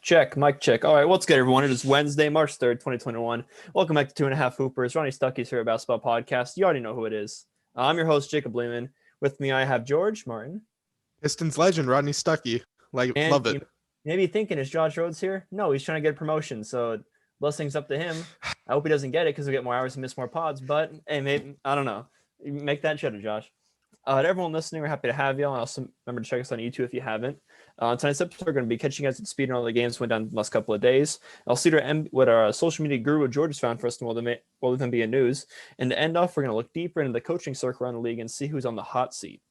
Check, mic check. All right, what's good, everyone? It is Wednesday, March 3rd, 2021. Welcome back to Two and a Half Hoopers. Ronnie Stuckey's here at Basketball Podcast. You already know who it is. I'm your host, Jacob Lehman. With me, I have George Martin. Pistons legend Rodney Stuckey. And Love it. you may be thinking, is Josh Rhodes here? No, he's trying to get a promotion, so blessings up to him. I hope he doesn't get it because he'll get more hours and miss more pods, but hey, maybe, I don't know. Make that cheddar, Josh. To everyone listening, we're happy to have y'all. And also remember to check us on YouTube if you haven't. Tonight's episode, we're going to be catching you guys at speed on all the games went down the last couple of days. I'll see what our social media guru George has found for us in what with NBA news. And to end off, we're going to look deeper into the coaching circle around the league and see who's on the hot seat.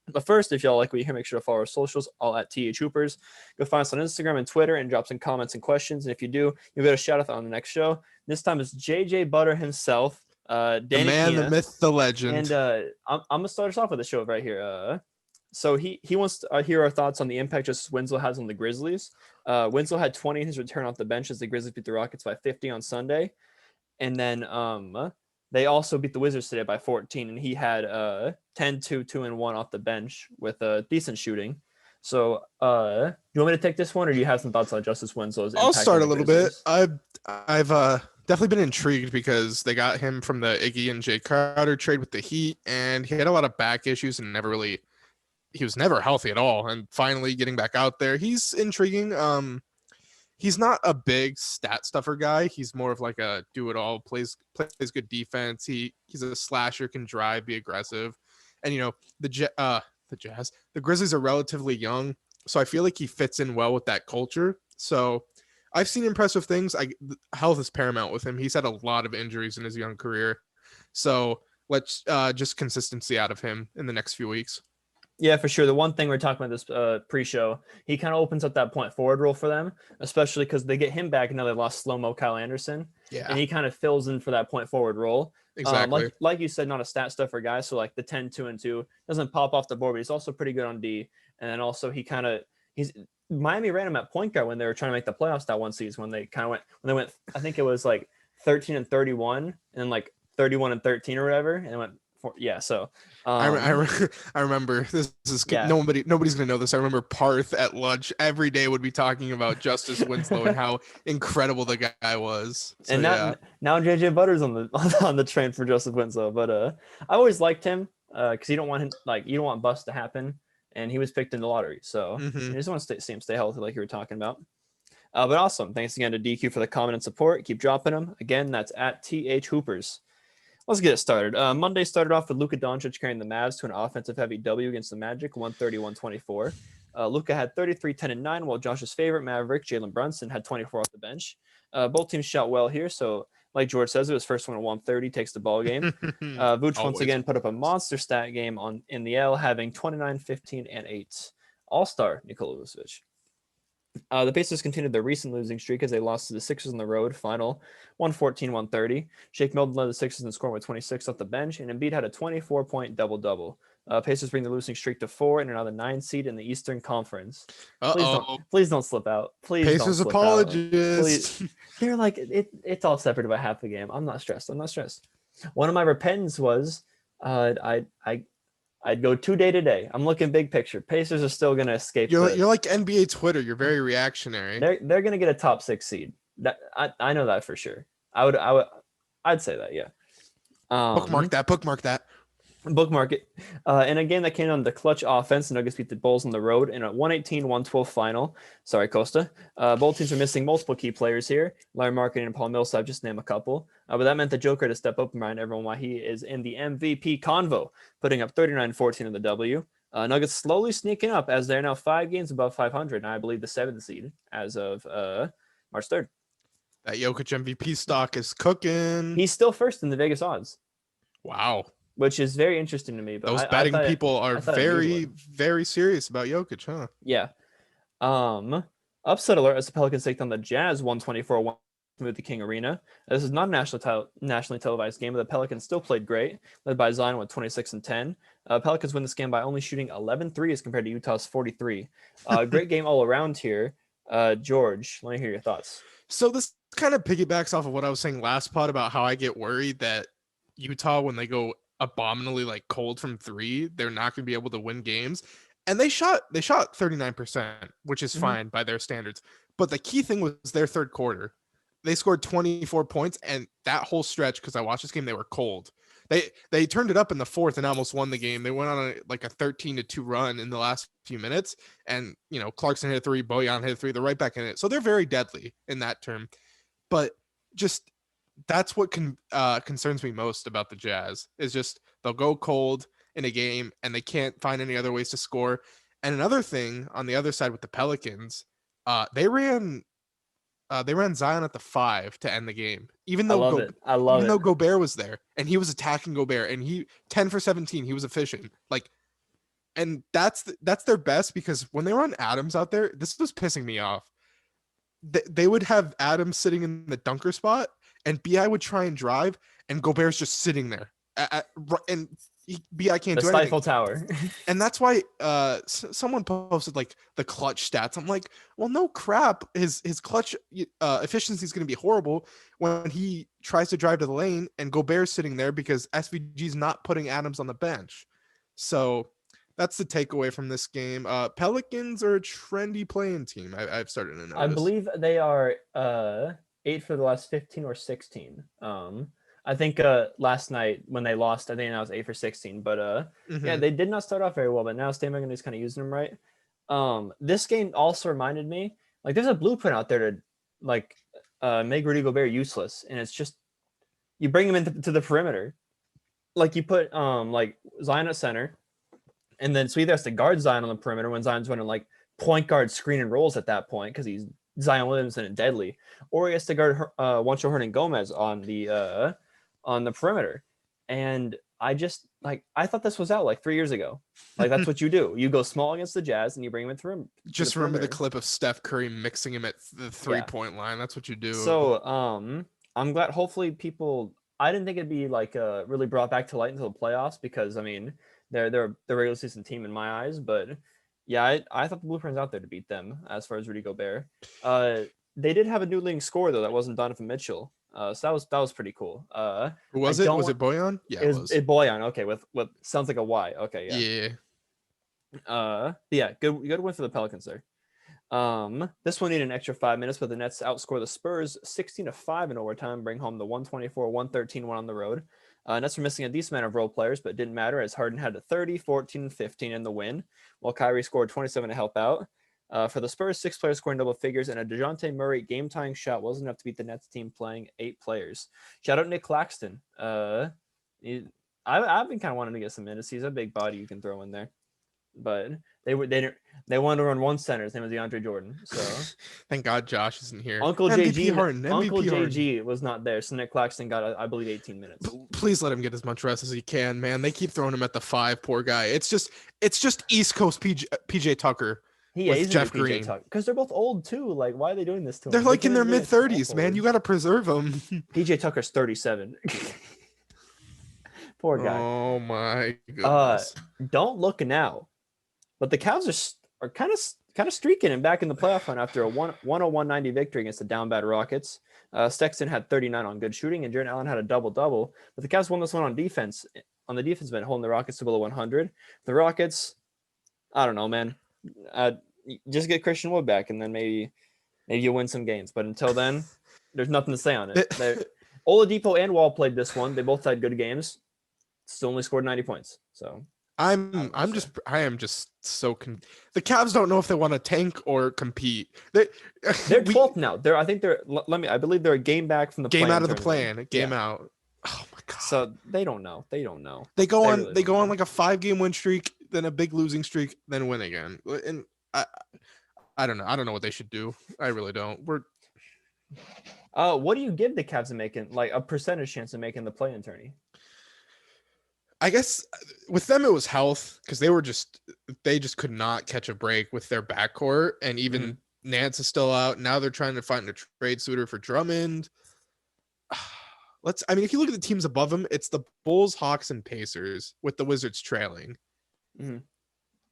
But first, if y'all like what you hear, make sure to follow our socials, all at TH Hoopers. Go find us on Instagram and Twitter and drop some comments and questions. And if you do, you'll get a shout out on the next show. This time it's JJ Butter himself. Danny the man, Kina, the myth, the legend. And I'm gonna start us off with the show right here. So he wants to hear our thoughts on the impact Justice Winslow has on the Grizzlies. Winslow had 20 in his return off the bench as the Grizzlies beat the Rockets by 50 on Sunday, and then they also beat the Wizards today by 14, and he had 10-2, 2-1 off the bench with decent shooting. So do you want me to take this one, or do you have some thoughts on Justice Winslow's impact? I'll start a little Grizzlies? bit. I've definitely been intrigued because they got him from the Iggy and Jay Crowder trade with the Heat, and he had a lot of back issues and he was never healthy at all. And finally getting back out there, he's intriguing. He's not a big stat stuffer guy. He's more of like a do-it-all, plays good defense. He's a slasher, can drive, be aggressive. And, the Jazz, the Grizzlies are relatively young, so I feel like he fits in well with that culture. So I've seen impressive things. Health is paramount with him. He's had a lot of injuries in his young career. So let's just consistency out of him in the next few weeks. Yeah, for sure. The one thing we're talking about this pre-show, he kind of opens up that point forward role for them, especially because they get him back and now they lost slow-mo Kyle Anderson. Yeah. And he kind of fills in for that point forward role. Exactly. Like you said, not a stat stuffer guy. So like the 10-2-2 doesn't pop off the board, but he's also pretty good on D. And then also Miami ran him at point guard when they were trying to make the playoffs that one season when they went, I think it was like 13-31 and then like 31-13 or whatever. And it went, so I remember this is nobody's gonna know this. I remember Parth at lunch every day would be talking about Justice Winslow and how incredible the guy was. So, and now JJ Butter's on the train for Justice Winslow, but I always liked him because you don't want bust to happen, and he was picked in the lottery, so you just want to see him stay healthy like you were talking about. But awesome, thanks again to DQ for the comment and support. Keep dropping them. Again, that's at TH Hoopers. Let's get it started. Monday started off with Luka Doncic carrying the Mavs to an offensive-heavy W against the Magic, 130-124. Luka had 33, 10, and 9, while Josh's favorite Maverick, Jalen Brunson, had 24 off the bench. Both teams shot well here, so like George says, it was first one at 130, takes the ball game. Vooch once again put up a monster stat game in the L, having 29, 15, and 8. All-star Nikola Vucevic. The Pacers continued their recent losing streak as they lost to the Sixers on the road, final 114-130. Shake Milton led the Sixers in scoring with 26 off the bench, and Embiid had a 24-point double-double. Pacers bring the losing streak to 4 and another 9 seed in the Eastern Conference. Please don't slip out. Please Pacers don't slip apologists. Out. They're like, it's all separated by half the game. I'm not stressed. One of my repentance was I'd go 2 day to day. I'm looking big picture. Pacers are still going to escape. You're like NBA Twitter. You're very reactionary. They're going to get a top 6 seed. That I know that for sure. I'd say that, yeah. Bookmark that. Bookmark it. In a game that came on the clutch offense, the Nuggets beat the Bulls on the road in a 118-112 final. Sorry, Costa. Both teams are missing multiple key players here. Larry Marketing and Paul Millsap, just name a couple. But that meant the Joker had to step up and remind everyone why he is in the MVP convo, putting up 39-14 in the W. Nuggets slowly sneaking up as they're now 5 games above 500, and I believe the 7th seed as of March 3rd. That Jokic MVP stock is cooking. He's still first in the Vegas odds. Wow. Which is very interesting to me. But those betting people are very, very serious about Jokic, huh? Yeah. Upset alert as the Pelicans take down the Jazz 124-1 at the King Arena. This is not a nationally televised game, but the Pelicans still played great, led by Zion with 26 and 10. Pelicans win this game by only shooting 11 threes compared to Utah's 43. Great game all around here. George, let me hear your thoughts. So this kind of piggybacks off of what I was saying last pod about how I get worried that Utah, when they go abominably cold from 3, they're not going to be able to win games. And they shot 39%, which is Mm-hmm. fine by their standards. But the key thing was their third quarter. They scored 24 points, and that whole stretch, because I watched this game, they were cold. They turned it up in the fourth and almost won the game. They went on a 13-2 run in the last few minutes, and Clarkson hit a three, Bojan hit a three, they're right back in it. So they're very deadly in that term. But just that's what concerns me most about the Jazz is just they'll go cold in a game and they can't find any other ways to score. And another thing on the other side with the Pelicans, they ran Zion at the 5 to end the game, even I though love it. I love it. though Gobert was there and he was attacking Gobert and he 10 for 17, he was efficient. And that's their best, because when they run Adams out there, this was pissing me off. They would have Adams sitting in the dunker spot and BI would try and drive and Gobert's just sitting there and BI can't do anything. The Stifle Tower. And that's why someone posted the clutch stats. I'm like, well, no crap. His clutch efficiency is going to be horrible when he tries to drive to the lane and Gobert's sitting there because SVG's not putting Adams on the bench. So that's the takeaway from this game. Pelicans are a trendy playing team. I've started to notice. I believe they are 8 for the last 15 or 16. I think last night when they lost, I think I was 8 for 16. But yeah, they did not start off very well. But now Stan Van Gundy is kind of using them right. This game also reminded me, there's a blueprint out there to make Rudy Gobert useless, and it's just you bring him into the perimeter, you put Zion at center, and then so either has to guard Zion on the perimeter when Zion's running point guard screen and rolls at that point because he's Zion Williamson and deadly, or he has to guard Juancho Hernangomez on the perimeter. And I just I thought this was out 3 years ago. That's what you do. You go small against the Jazz and you bring him in through. Just remember the clip of Steph Curry mixing him at the 3-point line. That's what you do. So I'm glad. Hopefully people. I didn't think it'd be really brought back to light until the playoffs because I mean they're the regular season team in my eyes, but yeah, I thought the blueprint's out there to beat them as far as Rudy Gobert. They did have a new leading scorer though that wasn't Donovan Mitchell. So that was pretty cool. Who was it? Was it Bojan? Yeah, it was. Bojan. Okay, with sounds like a Y. Okay, yeah. Yeah. Good win for the Pelicans there. This one needed an extra 5 minutes, but the Nets outscore the Spurs 16-5 in overtime, bring home the 124-113 win on the road. Nets were missing a decent amount of role players, but it didn't matter as Harden had a 30, 14, and 15 in the win, while Kyrie scored 27 to help out. For the Spurs, 6 players scoring double figures, and a DeJounte Murray game-tying shot wasn't enough to beat the Nets team playing 8 players. Shout out Nick Claxton. I've been kind of wanting to get some minutes. He's a big body you can throw in there. But they wanted to run one center. His name was DeAndre Jordan. So thank God Josh isn't here. Uncle JG was not there. So Nick Claxton got, I believe, 18 minutes. Please let him get as much rest as he can, man. They keep throwing him at the 5. Poor guy. It's just East Coast PJ Tucker. With Jeff Green, because they're both old too. Why are they doing this to him? They're in their mid-30s, man. You got to preserve them. PJ Tucker's 37. Poor guy. Oh my goodness. Don't look now, but the Cavs are kind of streaking and back in the playoff hunt after a 101-90 victory against the down bad Rockets. Sexton had 39 on good shooting, and Jarrett Allen had a double-double. But the Cavs won this one on defense. On the defense end, holding the Rockets to below 100. The Rockets, I don't know, man. Just get Christian Wood back, and then maybe you'll win some games. But until then, there's nothing to say on it. Oladipo and Wall played this one. They both had good games. Still only scored 90 points. So I am just so the Cavs don't know if they want to tank or compete. They're 12th now. I believe they're a game back from the game out of the plan. Game out. Oh my God. So they don't know. They go on a 5-game win streak, then a big losing streak, then win again. And I don't know. I don't know what they should do. I really don't. What do you give the Cavs in making a percentage chance of making the play-in tourney? I guess with them it was health because they just could not catch a break with their backcourt, and even Nance is still out. Now they're trying to find a trade suitor for Drummond. If you look at the teams above them, it's the Bulls, Hawks, and Pacers with the Wizards trailing. Mm-hmm.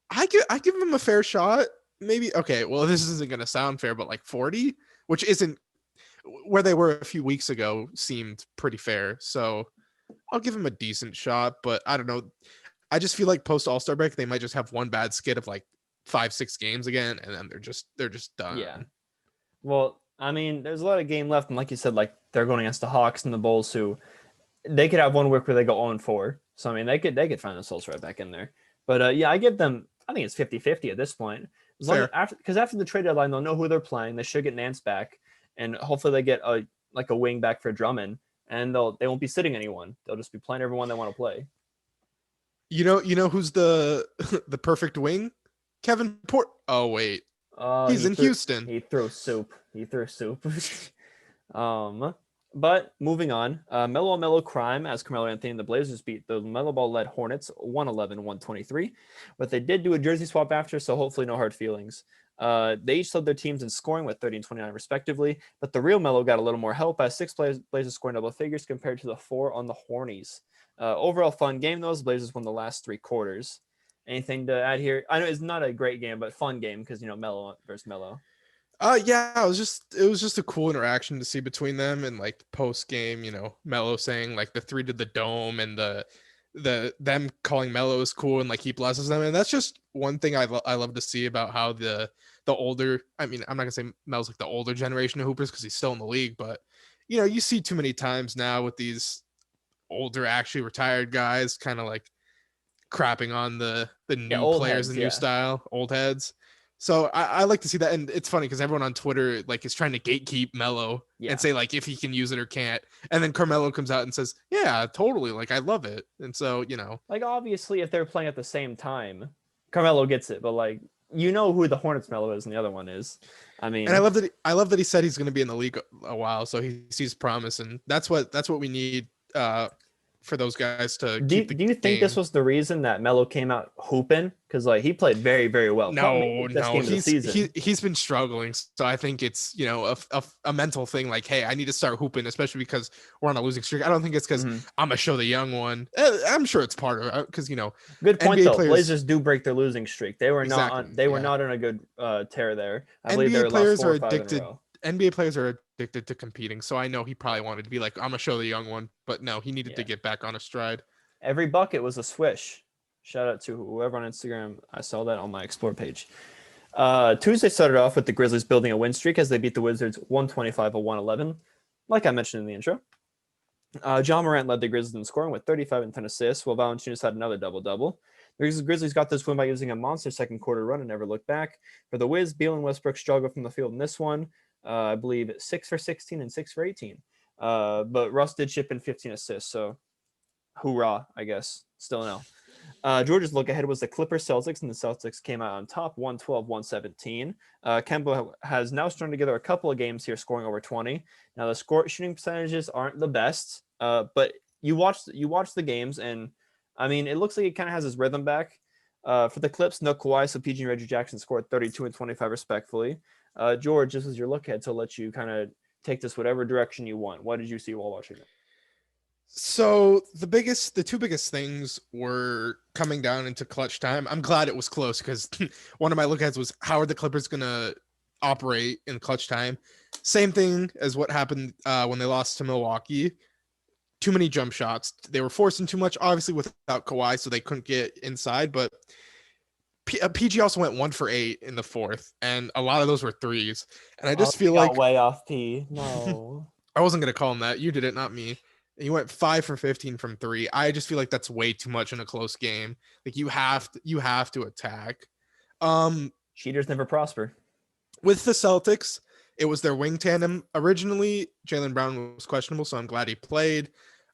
I give them a fair shot. Maybe, okay, well, this isn't going to sound fair, but 40, which isn't where they were a few weeks ago, seemed pretty fair. So I'll give them a decent shot, but I don't know. I just feel like post All-Star break, they might just have one bad skid of like 5-6 games again, and then they're just done. Yeah. Well, I mean, there's a lot of game left, and like you said, like they're going against the Hawks and the Bulls, who they could have one week where they go 0-4. So I mean, they could find themselves right back in there. But yeah, I give them. I think it's 50-50 at this point. As long Fair. as after the trade deadline, they'll know who they're playing. They should get Nance back, and hopefully they get a wing back for Drummond, and they won't be sitting anyone. They'll just be playing everyone they want to play. You know who's the the perfect wing? Kevin Port. Oh wait, he's in Houston. He threw soup. But moving on, Melo Crime as Carmelo Anthony and the Blazers beat the Melo Ball-led Hornets 111-123. But they did do a jersey swap after, so hopefully no hard feelings. They each led their teams in scoring with 30 and 29 respectively, but the real Melo got a little more help as 6 Blazers scoring double figures compared to the 4 on the Hornies. Overall fun game, those Blazers won the last 3 quarters. Anything to add here? I know it's not a great game, but fun game because, Melo versus Melo. Yeah, it was just a cool interaction to see between them, and like post game, Melo saying like the 3 to the dome, and the them calling Melo is cool, and like he blesses them, and that's just one thing I love to see about how the older, I mean, I'm not gonna say Melo's like the older generation of hoopers because he's still in the league, but you see too many times now with these older, actually retired guys kind of like crapping on the new players, the new style, old heads. So I like to see that, and it's funny because everyone on Twitter like is trying to gatekeep Melo and say like if he can use it or can't, and then Carmelo comes out and says, "Yeah, totally, like I love it." And so like obviously if they're playing at the same time, Carmelo gets it, but like who the Hornets Melo is and the other one is. I mean, and I love that he said he's going to be in the league a while, so he sees promise, and that's what we need for those guys to keep the do you think this was the reason that Melo came out hooping? Because like he played very, very well. No, he's been struggling. So I think it's a mental thing. Like, hey, I need to start hooping, especially because we're on a losing streak. I don't think it's because I'm gonna show the young one. I'm sure it's part of it because Good point NBA though. Blazers do break their losing streak. They were not on a good tear there. I believe they players are addicted. NBA players are addicted to competing, so I know he probably wanted to be like, I'm gonna show the young one, but no, he needed to get back on a stride. Every bucket was a swish. Shout out to whoever on Instagram. I saw that on my Explore page. Tuesday started off with the Grizzlies building a win streak as they beat the Wizards 125-111. Like I mentioned in the intro. John Morant led the Grizzlies in scoring with 35 and 10 assists, while Valanciunas had another double-double. The Grizzlies got this win by using a monster second quarter run and never looked back. For the Wiz, Beal and Westbrook struggled from the field in this one. I believe 6 for 16 and 6 for 18. But Russ did chip in 15 assists, so hoorah, I guess. Still no. Georgia's look ahead was the Clippers Celtics, and the Celtics came out on top 112-117. Kemba has now strung together a couple of games here scoring over 20. Now the shooting percentages aren't the best, but you watch the games, and I mean it looks like he kind of has his rhythm back. For the Clips, no Kawhi, so PG and Reggie Jackson scored 32 and 25 respectfully. George, this was your look ahead, so I'll let you kind of take this whatever direction you want. What did you see while watching it? So the two biggest things were coming down into clutch time. I'm glad it was close because one of my look aheads was how are the Clippers going to operate in clutch time? Same thing as what happened when they lost to Milwaukee. Too many jump shots. They were forcing too much, obviously without Kawhi, so they couldn't get inside, but PG also went 1 for 8 in the fourth, and a lot of those were threes. And I just feel like way off P. No, I wasn't going to call him that. You did it, not me. He went 5 for 15 from 3. I just feel like that's way too much in a close game. Like you have to attack. Cheaters never prosper. With the Celtics, it was their wing tandem. Originally, Jaylen Brown was questionable, so I'm glad he played.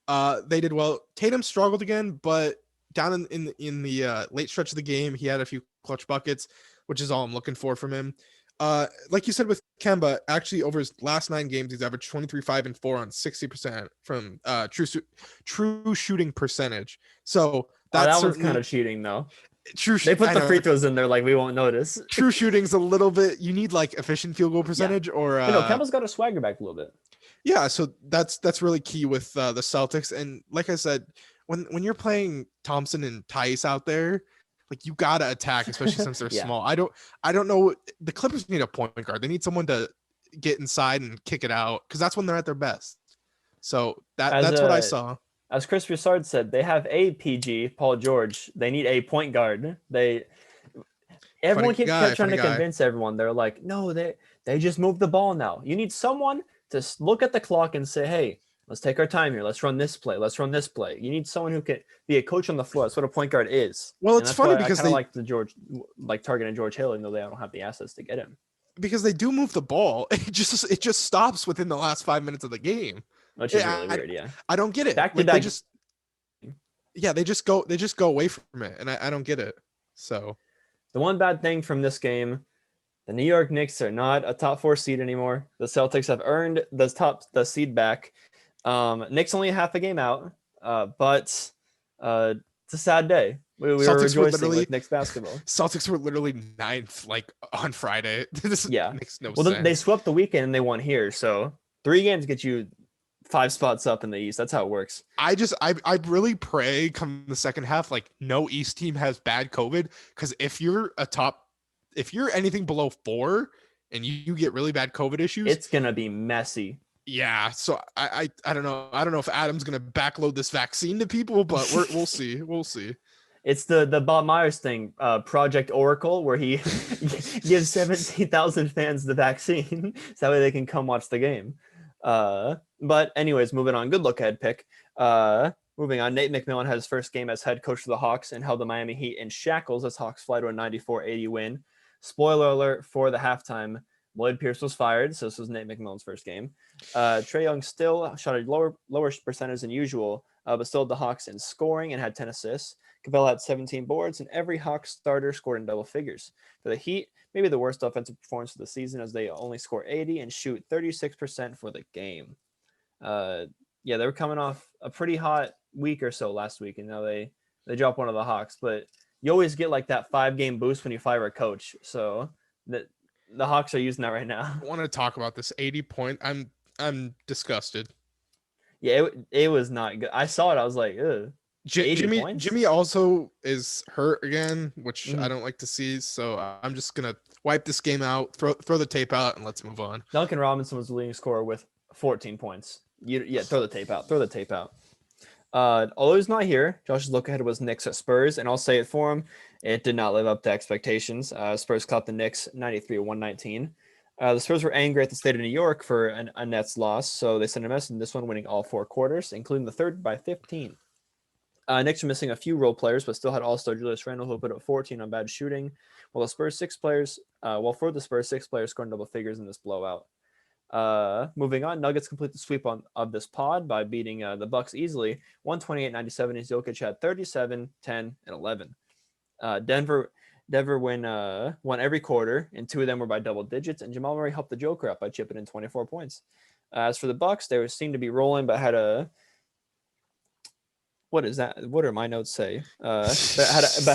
They did well. Tatum struggled again, but down in the late stretch of the game, he had a few clutch buckets, which is all I'm looking for from him. Like you said with Kemba, actually over his last 9 games, he's averaged 23, 5, and 4 on 60% from true shooting percentage. So that one's kind of cheating though. They put the free throws in there like we won't notice. True shooting's a little bit. You need like efficient field goal percentage or. Kemba's got a swagger back a little bit. Yeah, so that's really key with the Celtics, and like I said, when you're playing Thompson and Tice out there, like you gotta attack, especially since they're small. I don't know. The Clippers need a point guard. They need someone to get inside and kick it out because that's when they're at their best. So that's what I saw. as Chris Broussard said, they have a PG, Paul George. They need a point guard. Everyone kept trying Funny to guy. convince everyone. They're like, no, they just moved the ball now. You need someone to look at the clock and say, hey, let's take our time here. Let's run this play. Let's run this play. You need someone who can be a coach on the floor. That's what a point guard is. Well, And it's that's funny why I because kind of like targeting George Hill, even though they don't have the assets to get him. because they do move the ball. It just stops within the last 5 minutes of the game. Which is really weird, yeah. I don't get it. Back to Like, back. they just go away from it, and I don't get it. So the one bad thing from this game, the New York Knicks are not a top 4 seed anymore. The Celtics have earned the seed back. Knicks only half a game out, but it's a sad day. We were rejoicing with Knicks basketball. Celtics were literally 9th, like, on Friday. This makes no sense. Well, they swept the weekend and they won here, so 3 games get you 5 spots up in the East. That's how it works. I really pray come the second half, like, no East team has bad COVID, because if you're anything below 4 and you get really bad COVID issues, it's gonna be messy. Yeah, so I don't know. I don't know if Adam's gonna backload this vaccine to people, but we'll see. We'll see. It's the Bob Myers thing, Project Oracle, where he gives 17,000 fans the vaccine so that way they can come watch the game. But anyways, moving on. Good look ahead pick. Moving on, Nate McMillan had his first game as head coach of the Hawks and held the Miami Heat in shackles as Hawks fly to a 94-80 win. Spoiler alert for the halftime. Lloyd Pierce was fired, so this was Nate McMillan's first game. Trae Young still shot a lower percentage than usual, but still had the Hawks in scoring and had 10 assists. Capella had 17 boards, and every Hawks starter scored in double figures. For the Heat, maybe the worst offensive performance of the season, as they only score 80 and shoot 36% for the game. They were coming off a pretty hot week or so last week, and now they dropped one of the Hawks. But you always get like that 5-game boost when you fire a coach, so that. The Hawks are using that right now. I want to talk about this 80-point. I'm disgusted. Yeah, it was not good. I saw it. I was like, ugh. Jimmy also is hurt again, which I don't like to see. So I'm just gonna wipe this game out, throw the tape out, and let's move on. Duncan Robinson was the leading scorer with 14 points. Throw the tape out. Throw the tape out. Although he's not here, Josh's look ahead was Knicks at Spurs, and I'll say it for him. It did not live up to expectations. Spurs caught the Knicks 93-119. The Spurs were angry at the state of New York for a Nets loss, so they sent a message in this one, winning all 4 quarters, including the third by 15. Knicks were missing a few role players, but still had All-Star Julius Randle, who put up 14 on bad shooting, while for the Spurs, 6 players scored double figures in this blowout. Moving on, Nuggets complete the sweep of this pod by beating the Bucks easily, 128-97, as Jokic had 37, 10, and 11. Denver won every quarter, and 2 of them were by double digits, and Jamal Murray helped the Joker out by chipping in 24 points. As for the Bucks, they seemed to be rolling, but had a what is that? What do my notes say? But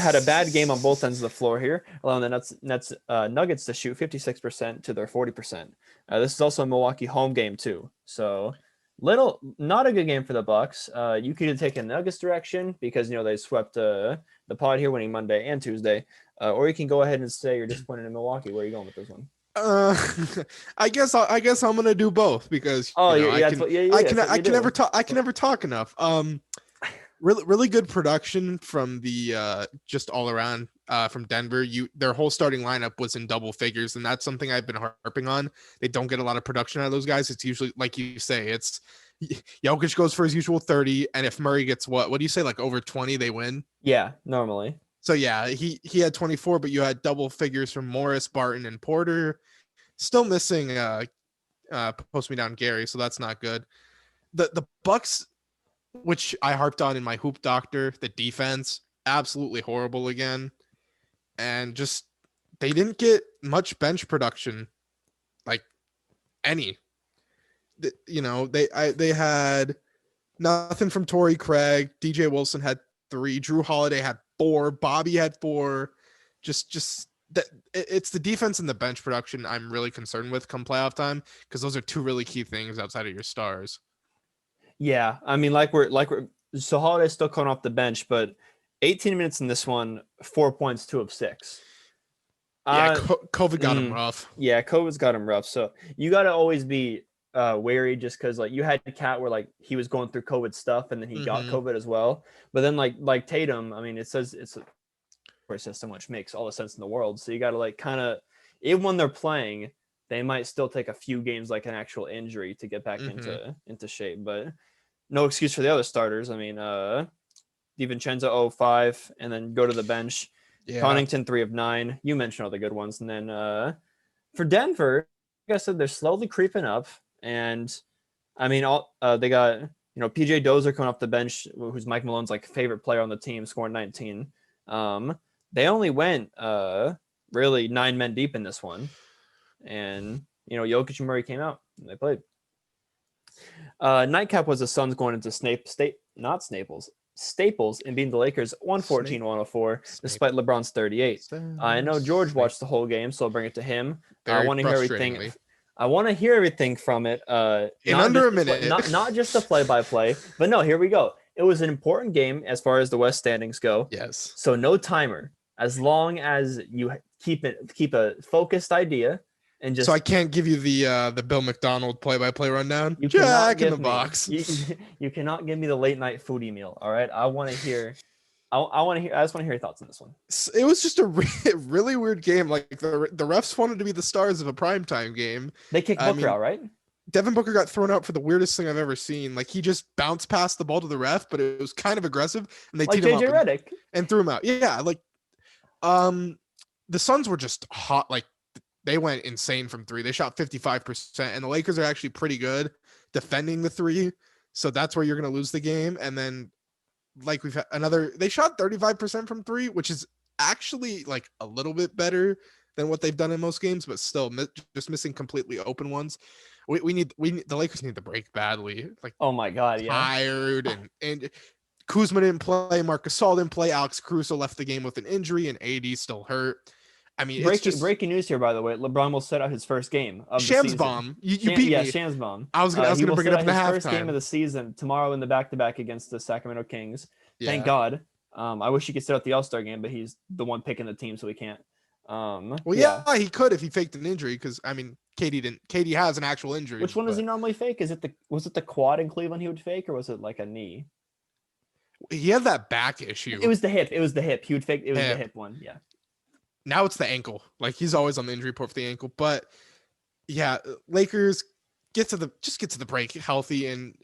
had a bad game on both ends of the floor here, allowing the Nuggets to shoot 56% to their 40%. This is also a Milwaukee home game too, so not a good game for the Bucks. You could take a Nuggets direction because they swept the pod here, winning Monday and Tuesday, or you can go ahead and say you're disappointed in Milwaukee. Where are you going with this one? I guess I'm gonna do both because I can never talk enough. Really good production from the just all around from Denver. Their whole starting lineup was in double figures, and that's something I've been harping on. They don't get a lot of production out of those guys. It's usually, like you say, it's Jokic goes for his usual 30, and if Murray gets what do you say, like over 20, they win? Yeah, normally. So yeah, he had 24, but you had double figures from Morris, Barton, and Porter. Still missing post me down Gary, so that's not good. The Bucks, which I harped on in my Hoop Doctor, the defense, absolutely horrible again. And just, they didn't get much bench production, like any. They had nothing from Torrey Craig. DJ Wilson had 3. Drew Holiday had 4. Bobby had 4. Just that it's the defense and the bench production I'm really concerned with come playoff time, because those are 2 really key things outside of your stars. Yeah, I mean, so Holiday's still coming off the bench, but 18 minutes in this one, 4 points, 2 of 6. Yeah, COVID got him rough. Yeah, COVID's got him rough. So you got to always be wary just because like you had Cat where like he was going through COVID stuff and then he got COVID as well. But then like Tatum, I mean, it says it's a system, which makes all the sense in the world. So you got to like kind of, even when they're playing, they might still take a few games like an actual injury to get back into shape. But no excuse for the other starters. I mean, DiVincenzo 0-5, and then go to the bench. Yeah. Connaughton 3 of 9. You mentioned all the good ones, and then for Denver, like I said, they're slowly creeping up, and I mean, they got PJ Dozier coming off the bench, who's Mike Malone's like favorite player on the team, scoring 19. They only went really 9 men deep in this one, and Jokic and Murray came out and they played. Nightcap was the Suns going into Staples and beating the Lakers 114-104 despite LeBron's 38. I know George watched the whole game, so I'll bring it to him. I want to hear everything. I want to hear everything from it. In under a minute. Not just the play-by-play, but no, here we go. It was an important game as far as the West standings go. Yes. So no timer, as long as you keep a focused idea. And just, so I can't give you the Bill McDonald play-by-play rundown. You Jack in the box. You cannot give me the late night foodie meal. All right, I want to hear. I just want to hear your thoughts on this one. It was just a really weird game. Like the refs wanted to be the stars of a primetime game. They kicked Booker out, right? Devin Booker got thrown out for the weirdest thing I've ever seen. Like he just bounced past the ball to the ref, but it was kind of aggressive, and they like teed him JJ up Redick and threw him out. Yeah, like the Suns were just hot. Like they went insane from 3. They shot 55%, and the Lakers are actually pretty good defending the 3. So that's where you're going to lose the game. And then like we've had they shot 35% from 3, which is actually like a little bit better than what they've done in most games, but still just missing completely open ones. We need the Lakers need to break badly. Like, oh my God, yeah. Tired and Kuzma didn't play, Marcus Gasol didn't play, Alex Caruso left the game with an injury, and AD still hurt. I mean, breaking news here, by the way. LeBron will set out his first game of Shams the season. Bomb. You beat me. Yeah, Shams Bomb. I was gonna bring it up in the halftime. First game of the season tomorrow in the back-to-back against the Sacramento Kings. Yeah. Thank God. I wish he could sit out the All-Star game, but he's the one picking the team, so he can't. He could if he faked an injury, because I mean, KD has an actual injury. Which one does he normally fake? Was it the quad in Cleveland he would fake, or was it like a knee? He had that back issue. It was the hip. He would fake. It was the hip one. Yeah. Now it's the ankle. Like he's always on the injury report for the ankle. But yeah, Lakers get to the break healthy, and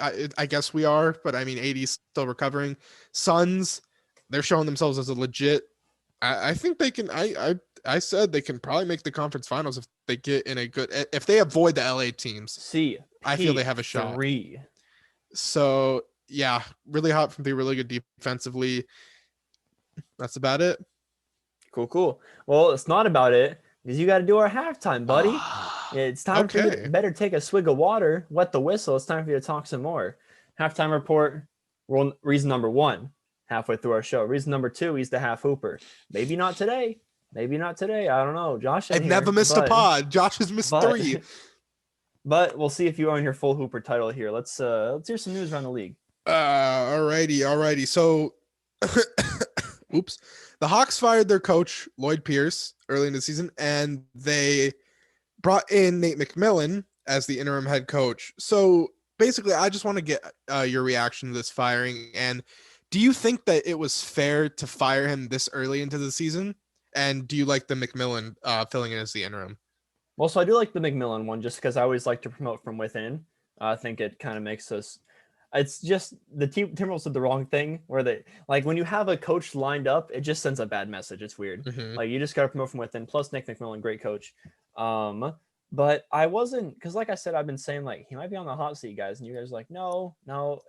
I guess we are. But I mean, AD's still recovering. Suns, they're showing themselves as a legit. I think they can. I said they can probably make the conference finals if they get in a good. If they avoid the LA teams. I feel they have a shot. So yeah, really hot from 3, really good defensively. That's about it. Cool. Well, it's not about it, because you got to do our halftime, buddy. It's time for you to better take a swig of water, wet the whistle. It's time for you to talk some more. Halftime report, reason number 1, halfway through our show. Reason number 2, he's the half hooper. Maybe not today. I don't know. Josh, I've never missed a pod. Josh has missed 3. But we'll see if you earn your full hooper title here. Let's hear some news around the league. Alrighty. So, oops. The Hawks fired their coach, Lloyd Pierce, early in the season, and they brought in Nate McMillan as the interim head coach. So basically, I just want to get your reaction to this firing. And do you think that it was fair to fire him this early into the season? And do you like the McMillan filling in as the interim? Well, so I do like the McMillan one just because I always like to promote from within. I think it kind of makes us... It's just the Timberwolves did the wrong thing where they like when you have a coach lined up, it just sends a bad message. It's weird. Mm-hmm. Like you just got to promote from within. Plus Nick McMillan, great coach. But I wasn't, because like I said, I've been saying like he might be on the hot seat, guys, and you guys are like no,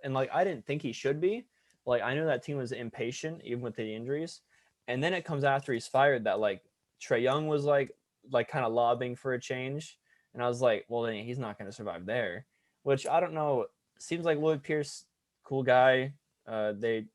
and like I didn't think he should be. Like I knew that team was impatient even with the injuries, and then it comes after he's fired that like Trae Young was like kind of lobbying for a change, and I was like, well then he's not going to survive there. Which I don't know. Seems like Lloyd Pierce, cool guy. He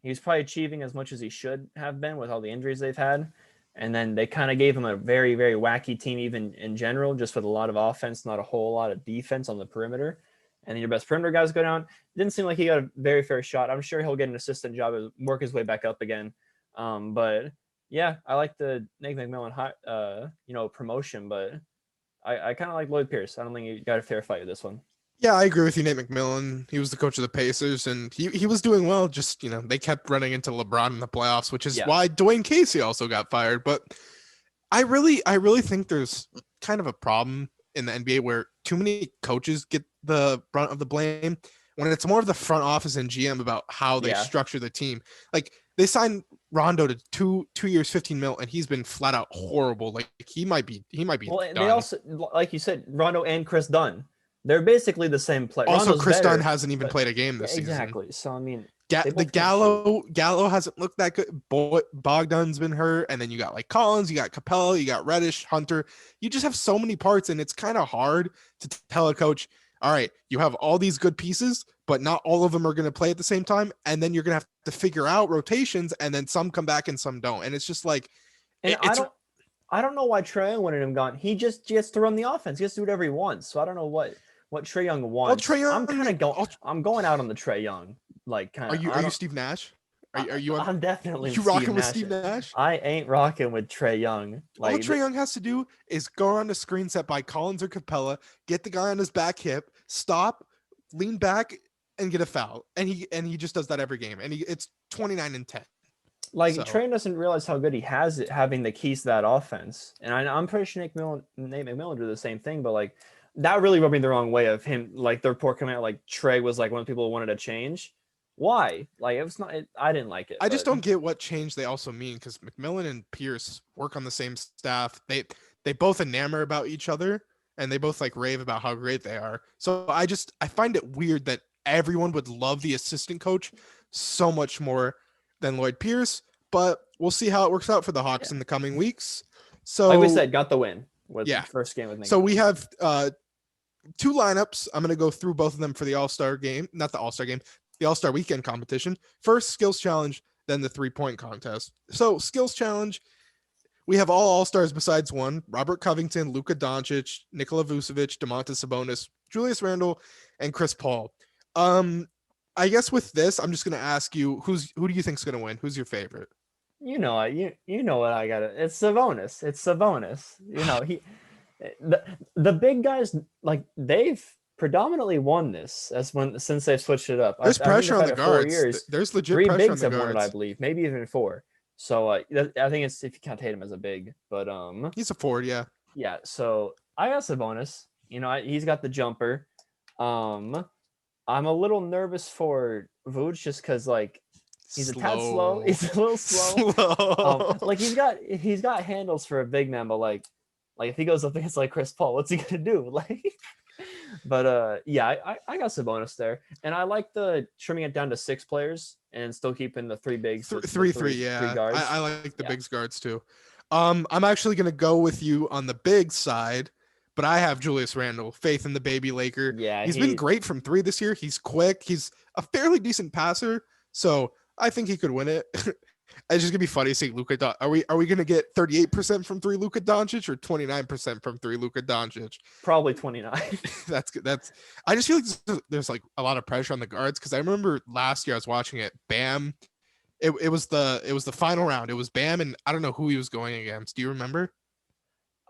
was probably achieving as much as he should have been with all the injuries they've had. And then they kind of gave him a very, very wacky team, even in general, just with a lot of offense, not a whole lot of defense on the perimeter. And then your best perimeter guys go down. Didn't seem like he got a very fair shot. I'm sure he'll get an assistant job and work his way back up again. But yeah, I like the Nick McMillan, promotion, but I kind of like Lloyd Pierce. I don't think you got a fair fight with this one. Yeah, I agree with you, Nate McMillan. He was the coach of the Pacers, and he was doing well. Just they kept running into LeBron in the playoffs, which is why Dwayne Casey also got fired. But I really think there's kind of a problem in the NBA where too many coaches get the brunt of the blame when it's more of the front office and GM about how they structure the team. Like they signed Rondo to two years, 15 mil, and he's been flat out horrible. Like he might be Well, done. they also, like you said, Rondo and Chris Dunn. They're basically the same player. Also, Rondo's Chris better, Dunn hasn't even played a game this season. Exactly. So I mean, the Gallo hasn't looked that good. Bogdan's been hurt, and then you got like Collins, you got Capella, you got Reddish, Hunter. You just have so many parts, and it's kind of hard to tell a coach, all right, you have all these good pieces, but not all of them are going to play at the same time, and then you're going to have to figure out rotations, and then some come back and some don't, and it's just like, and I don't know why Trae Young wanted him gone. He gets to run the offense. He gets to do whatever he wants. So I don't know what Trae Young wants. Well, I'm going out on the Trae Young. Like kind of. Are you Steve Nash? Are you? I'm definitely. You rocking with Steve Nash? I ain't rocking with Trae Young. Like, all Trae Young has to do is go on a screen set by Collins or Capella, get the guy on his back hip, stop, lean back, and get a foul. And he just does that every game. And it's 29-10. Like Trae doesn't realize how good he has it having the keys to that offense. And I'm pretty sure Nate McMillan do the same thing, but like that really rubbed me the wrong way of him. Like the report coming out like Trae was like one of the people who wanted to change. Why? Like it was not. I didn't like it. I just don't get what change they also mean because McMillan and Pierce work on the same staff. They both enamor about each other and they both like rave about how great they are. So I find it weird that everyone would love the assistant coach so much more than Lloyd Pierce. But we'll see how it works out for the Hawks in the coming weeks. So like we said, got the win with the first game with Nate. So we have two lineups. I'm going to go through both of them for the All-Star game, not the All-Star game. The All-Star Weekend competition. First, skills challenge, then the three-point contest. So, skills challenge, we have all All-Stars besides one: Robert Covington, Luka Doncic, Nikola Vucevic, Domantas Sabonis, Julius Randle, and Chris Paul. I guess with this, I'm just going to ask you, who do you think's going to win? Who's your favorite? You know what I got. It's Sabonis. You know, the big guys, like they've predominantly won this since they've switched it up. There's pressure on the guards. There's legit three pressure bigs on the have guards. won it, I believe, maybe even four. So I think it's if you count Tatum as a big, but he's a forward, yeah. Yeah, so I got Sabonis. You know, he's got the jumper. I'm a little nervous for Vooch just because like he's a tad slow. He's a little slow. Like he's got handles for a big man, but like if he goes up against like Chris Paul, what's he gonna do? Like. But yeah, I got Sabonis there, and I like the trimming it down to 6 players and still keeping the 3 bigs. Three guards. I like the bigs guards too. I'm actually gonna go with you on the big side, but I have Julius Randle, faith in the baby Laker. Yeah, he's been great from 3 this year. He's quick. He's a fairly decent passer, so I think he could win it. It's just gonna be funny seeing Luka. Are we gonna get 38% from 3 Luka Doncic or 29% from 3 Luka Doncic? Probably 29. That's good. I just feel like there's like a lot of pressure on the guards because I remember last year I was watching it. Bam, it was the final round. It was Bam and I don't know who he was going against. Do you remember?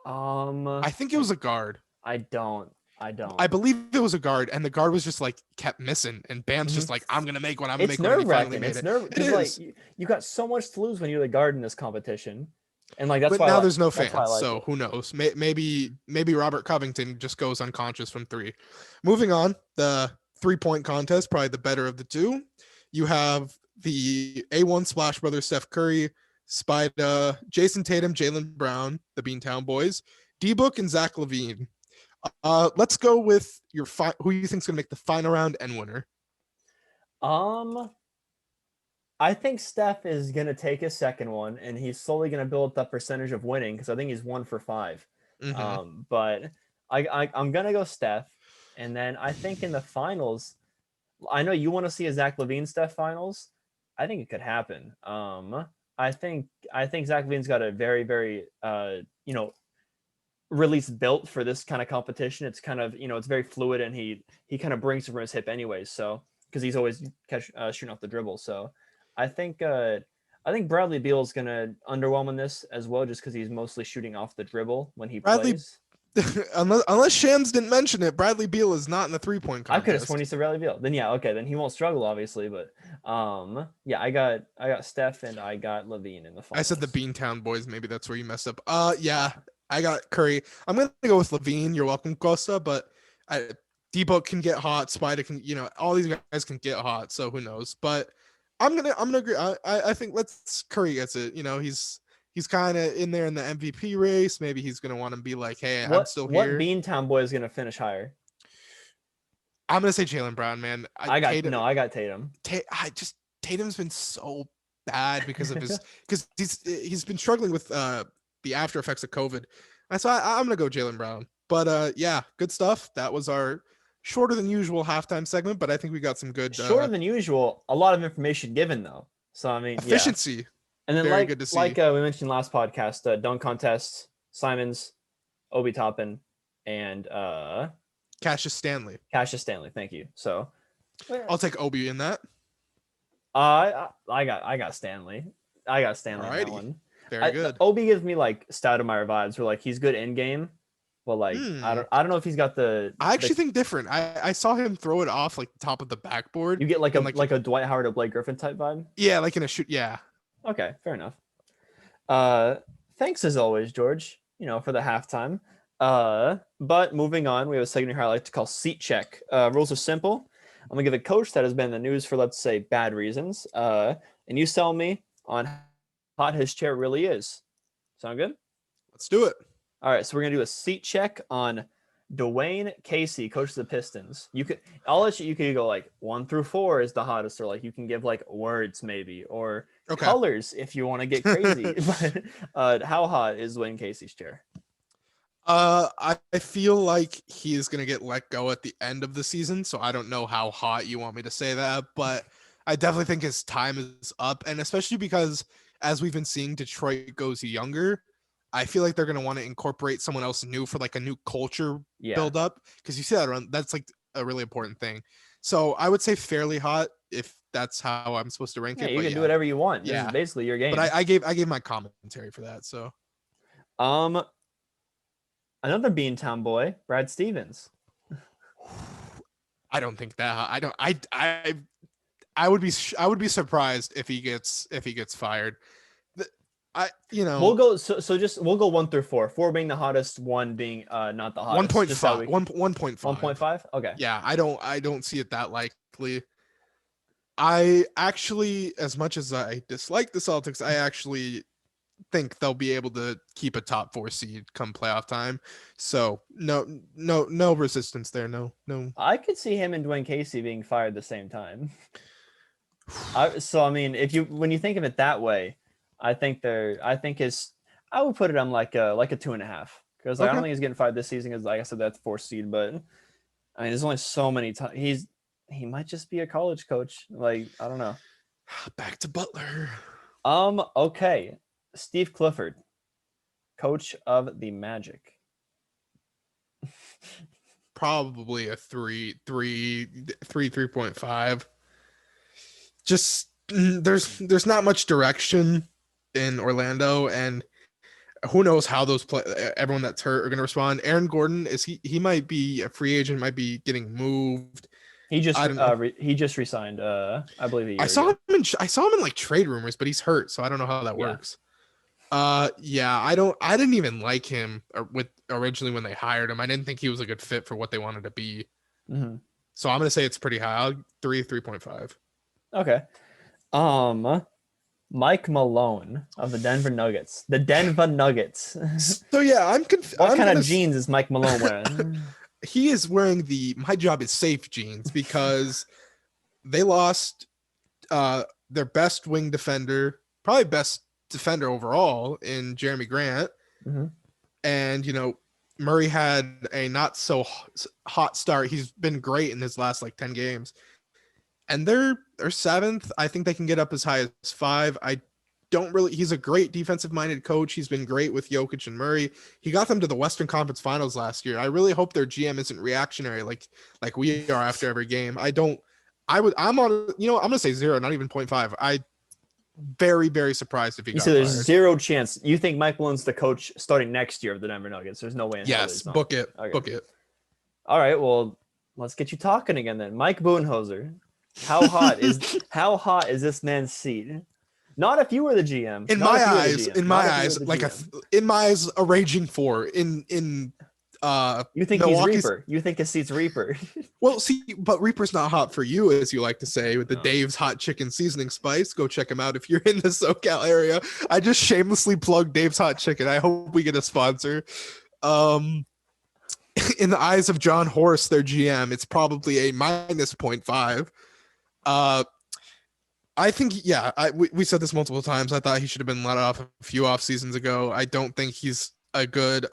I think it was a guard. I don't. I believe it was a guard, and the guard was just like kept missing, and Bam's just like, "I'm gonna make one. I'm gonna make one." It's nerve-wracking. It is. Like you got so much to lose when you're the guard in this competition, and like that's but why. Now there's no fans, so who knows? Maybe Robert Covington just goes unconscious from 3. Moving on, the 3-point contest, probably the better of the two. You have the A1 Splash Brothers, Steph Curry, Spida, Jason Tatum, Jaylen Brown, the Beantown Boys, D-Book, and Zach LaVine. Let's go with your who you think's gonna make the final round and winner. I think Steph is gonna take his second one, and he's slowly gonna build up that percentage of winning because I think he's 1 for 5. Mm-hmm. But I'm gonna go Steph, and then I think in the finals, I know you want to see a Zach LaVine Steph finals. I think it could happen. I think Zach LaVine's got a very very release built for this kind of competition. It's kind of it's very fluid, and he kind of brings it from his hip anyways. So because he's always shooting off the dribble. So I think Bradley Beal's gonna underwhelm in this as well, just because he's mostly shooting off the dribble when he plays. unless Shams didn't mention it, Bradley Beal is not in the 3-point I could have contest. sworn he said Bradley Beal. Then yeah, okay, then he won't struggle obviously, but yeah, I got Steph and I got Levine in the I finals. said the Beantown boys. Maybe that's where you messed up. Yeah, I got Curry. I'm gonna go with Levine. You're welcome, Costa. But Debo can get hot. Spider can, all these guys can get hot. So who knows? But I'm gonna agree. I think let's Curry gets it. He's kind of in there in the MVP race. Maybe he's gonna want to be like, hey, I'm still What here. Beantown boy is gonna finish higher? I'm gonna say Jaylen Brown, man. I got Tatum. Tatum's been so bad because of his because he's been struggling with the after effects of COVID. So I'm gonna go Jaylen Brown. But yeah, good stuff. That was our shorter than usual halftime segment, but I think we got some good shorter than usual. A lot of information given though. So I mean, efficiency. Yeah. And then very good to see. we mentioned last podcast, dunk contest, Simons, Obi Toppin, and Cassius Stanley. Thank you. So I'll take Obi in that. I got Stanley. I got Stanley in that one. Very good. Obi gives me like Stoudemire vibes, where like he's good in game, but like I don't know if he's got the. I actually think different. I saw him throw it off like the top of the backboard. You get like a Dwight Howard or Blake Griffin type vibe. Yeah, like in a shoot. Yeah. Okay, fair enough. Thanks as always, George. For the halftime. But moving on, we have a segment here I like to call Seat Check. Rules are simple. I'm gonna give a coach that has been in the news for, let's say, bad reasons. And you sell me on how hot his chair really is. Sound good? Let's do it. All right, so we're gonna do a seat check on Dwayne Casey, coach of the Pistons. I'll let you can go like 1 through 4 is the hottest, or like you can give like words maybe, or colors if you want to get crazy. But how hot is Dwayne Casey's chair? I feel like he is going to get let go at the end of the season, so I don't know how hot you want me to say that, but I definitely think his time is up, and especially because as we've been seeing Detroit goes younger, I feel like they're going to want to incorporate someone else new for like a new culture build up, because you see that around, that's like a really important thing. So I would say fairly hot if that's how I'm supposed to rank it. You can do whatever you want. This is basically your game. But I gave my commentary for that. So another Beantown boy, Brad Stevens. I don't think that. I would be surprised if he gets fired. We'll go we'll go 1 through 4. 4 being the hottest, 1 being not the hottest. 1.5. 1.5. 1.5. Okay. Yeah, I don't see it that likely. I actually, as much as I dislike the Celtics, I actually think they'll be able to keep a top 4 seed come playoff time. So no resistance there. No. I could see him and Dwayne Casey being fired at the same time. I mean, when you think of it that way, I would put it on like a 2.5, because I don't think he's getting fired this season, because like I said, that's 4th seed. But I mean, there's only so many times he might just be a college coach. Like, I don't know. Back to Butler. Okay. Steve Clifford, coach of the Magic. Probably a 3.5. Just there's not much direction in Orlando, and who knows how everyone that's hurt are going to respond. Aaron Gordon, he might be a free agent, might be getting moved. He just resigned. I believe I saw him in like trade rumors, but he's hurt, so I don't know how that works. I didn't even like him originally when they hired him. I didn't think he was a good fit for what they wanted to be. Mm-hmm. So I'm gonna say it's pretty high. 3.5. Okay. Mike Malone of the Denver Nuggets. The Denver Nuggets. So yeah, I'm confused. What kind of jeans is Mike Malone wearing? He is wearing the "my job is safe" jeans, because they lost their best wing defender, probably best defender overall, in Jeremy Grant. Mm-hmm. And Murray had a not so hot start. He's been great in his last like 10 games, and they're 7th. I think they can get up as high as 5. He's a great defensive minded coach. He's been great with Jokic and Murray. He got them to the Western Conference Finals last year. I really hope their GM isn't reactionary like we are after every game. I'm gonna say 0, not even 0.5. very, very surprised if he You got said there's fired. zero chance. You think Mike Malone's the coach starting next year of the Denver Nuggets? There's no way in hell Yes, he's not. book it. Okay. Book it. All right, well, let's get you talking again then. Mike Budenholzer. How hot is this man's seat? Not if you were the GM. In my eyes, a raging four. You think Milwaukee's, he's Reaper. You think his seat's Reaper. Well, see, but Reaper's not hot for you, as you like to say, with the No. Dave's Hot Chicken Seasoning Spice. Go check him out if you're in the SoCal area. I just shamelessly plugged Dave's Hot Chicken. I hope we get a sponsor. In the eyes of John Horst, their GM, it's probably a minus 0.5. I think, we said this multiple times. I thought he should have been let off a few off seasons ago. I don't think he's a good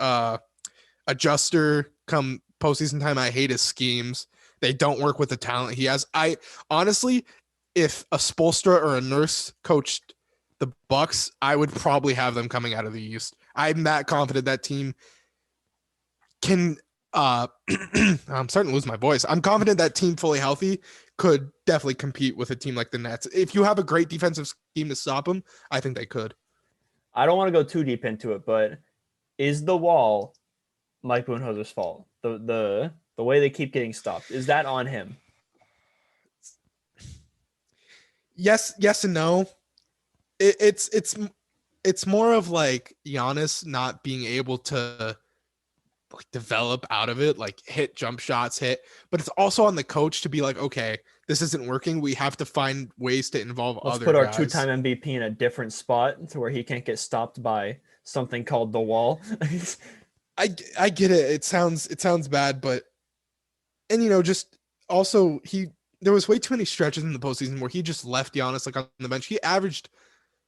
adjuster come postseason time. I hate his schemes. They don't work with the talent he has. I honestly, if a Spoelstra or a Nurse coached the Bucks, I would probably have them coming out of the East. I'm that confident that team can I'm starting to lose my voice. I'm confident that team fully healthy could definitely compete with a team like the Nets. If you have a great defensive scheme to stop them, I think they could. I don't want to go too deep into it, but is the wall Mike Budenholzer's fault? The way they keep getting stopped, is that on him? Yes and no. It's more of like Giannis not being able to like develop out of it, like hit jump shots, but it's also on the coach to be like, okay, this isn't working. We have to find ways to involve Let's other put our guys. two-time MVP in a different spot to where he can't get stopped by something called the wall. I get it. It sounds bad, but just also there was way too many stretches in the postseason where he just left Giannis like on the bench. He averaged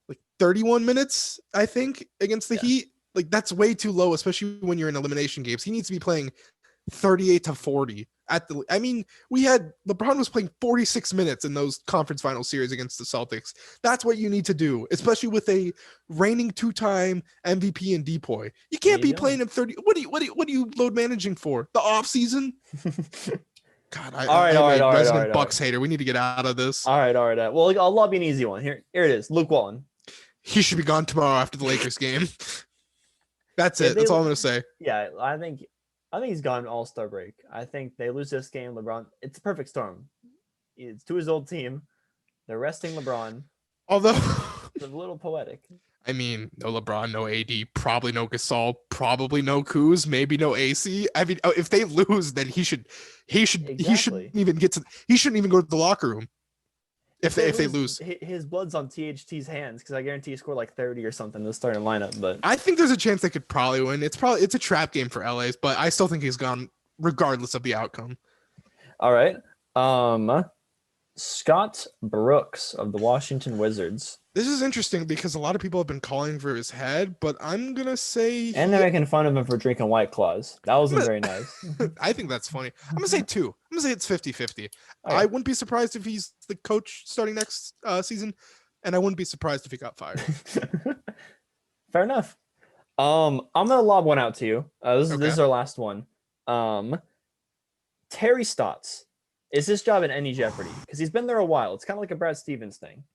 like 31 minutes, I think, against the Heat. Like that's way too low, especially when you're in elimination games. He needs to be playing 38 to 40 LeBron was playing 46 minutes in those conference final series against the Celtics. That's what you need to do, especially with a reigning two-time MVP and Depoy. You can't be playing him 30. What are you load managing for? The off season? God, I'm a resident Bucks hater. We need to get out of this. All right. Well, I'll lob you an easy one. Here it is. Luke Walton. He should be gone tomorrow after the Lakers game. That's it. That's all I'm going to say. Yeah, I think he's gone All-Star break. I think they lose this game. LeBron, it's a perfect storm. It's to his old team. They're resting LeBron. Although it's a little poetic. I mean, no LeBron, no AD, probably no Gasol, probably no Kuz, maybe no AC. I mean, if they lose, then he shouldn't even go to the locker room. If they lose, his blood's on THT's hands because I guarantee he scored like 30 or something in the starting lineup. But I think there's a chance they could probably win. It's a trap game for LA's, but I still think he's gone regardless of the outcome. All right, Scott Brooks of the Washington Wizards. This is interesting because a lot of people have been calling for his head, but I'm gonna say and they're making fun of him for drinking White Claws. That wasn't very nice. I think that's funny. I'm gonna say 2. I'm gonna say it's 50-50. Okay. I wouldn't be surprised if he's the coach starting next season, and I wouldn't be surprised if he got fired. Fair enough. I'm gonna lob one out to you. This is our last one. Terry Stotts. Is his job in any jeopardy? Because he's been there a while. It's kind of like a Brad Stevens thing.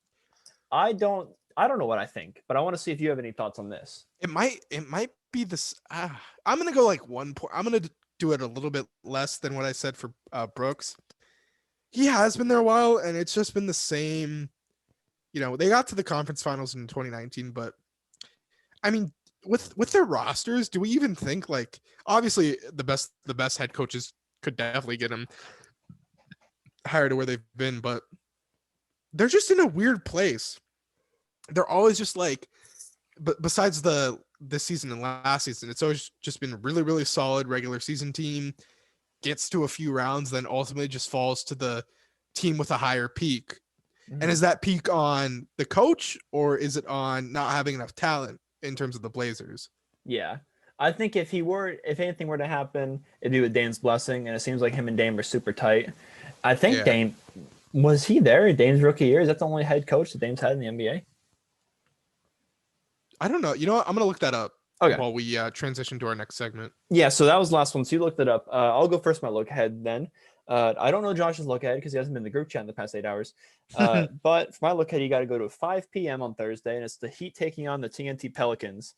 I don't know what I think, but I want to see if you have any thoughts on this. It might be this. I'm gonna go like 1 point. I'm gonna do it a little bit less than what I said for Brooks. He has been there a while, and it's just been the same. They got to the conference finals in 2019, but I mean, with their rosters, do we even think like obviously the best head coaches could definitely get him higher to where they've been, but they're just in a weird place. They're always just like, but besides this season and last season, it's always just been really, really solid regular season team, gets to a few rounds, then ultimately just falls to the team with a higher peak. Mm-hmm. And is that peak on the coach or is it on not having enough talent in terms of the Blazers? Yeah. I think if anything were to happen, it'd be with Dame's blessing, and it seems like him and Dame are super tight. I think Dame, was he there in Dame's rookie year? Is that the only head coach that Dame's had in the NBA? I don't know. You know what? I'm going to look that up while we transition to our next segment. Yeah, so that was the last one. So you looked it up. I'll go first, my look ahead then. I don't know Josh's look ahead because he hasn't been in the group chat in the past 8 hours. But for my look ahead, you got to go to 5 p.m. on Thursday, and it's the Heat taking on the TNT Pelicans.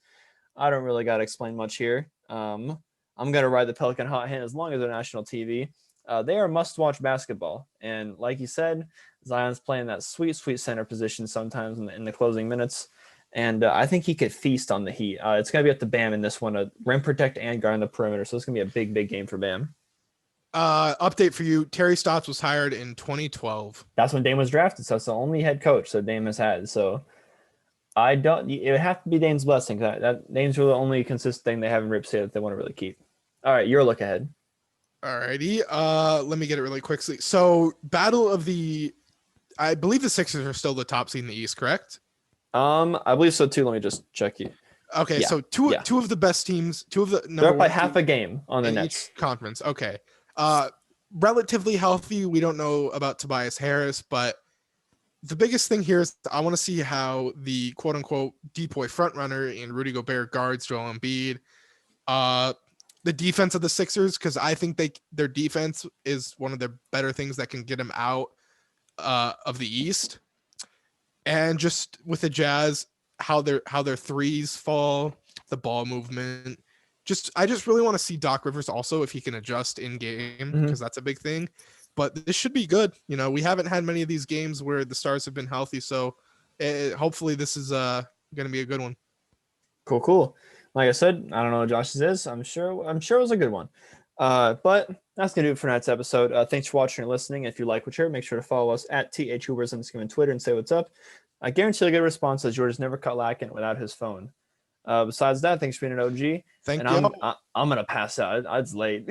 I don't really got to explain much here. I'm going to ride the Pelican hot hand as long as they're national TV. They are must-watch basketball. And like you said, Zion's playing that sweet, sweet center position sometimes in the closing minutes. And I think he could feast on the Heat. It's going to be up to Bam in this one, rim protect and guard on the perimeter. So it's going to be a big, big game for Bam. Update for you. Terry Stotts was hired in 2012. That's when Dame was drafted. So it's the only head coach that Dame has had. So it would have to be Dame's blessing. That Dame's really the only consistent thing they have in Rip City that they want to really keep. All right, your look ahead. Alrighty. Let me get it really quickly. So I believe the Sixers are still the top seed in the East, correct? I believe so too. Let me just check you. Okay, yeah, so two of the best teams, two of the they're up by half a game on the Nets conference. Okay. Relatively healthy. We don't know about Tobias Harris, but the biggest thing here is I want to see how the quote unquote depoy frontrunner in Rudy Gobert guards Joel Embiid. The defense of the Sixers, because I think their defense is one of the better things that can get them out of the East. And just with the Jazz, how their threes fall, the ball movement. I just really want to see Doc Rivers also if he can adjust in game, because that's a big thing. But this should be good. You know, we haven't had many of these games where the stars have been healthy, so hopefully this is going to be a good one. Cool. Like I said, I don't know what Josh's is. I'm sure it was a good one. But that's gonna do it for tonight's episode. Thanks for watching and listening. If you like what you heard, make sure to follow us at THUbers on Instagram and Twitter and say what's up. I guarantee you'll get a response as George never caught lacking without his phone. Besides that, thanks for being an OG. Thank you. I'm gonna pass out. It's late.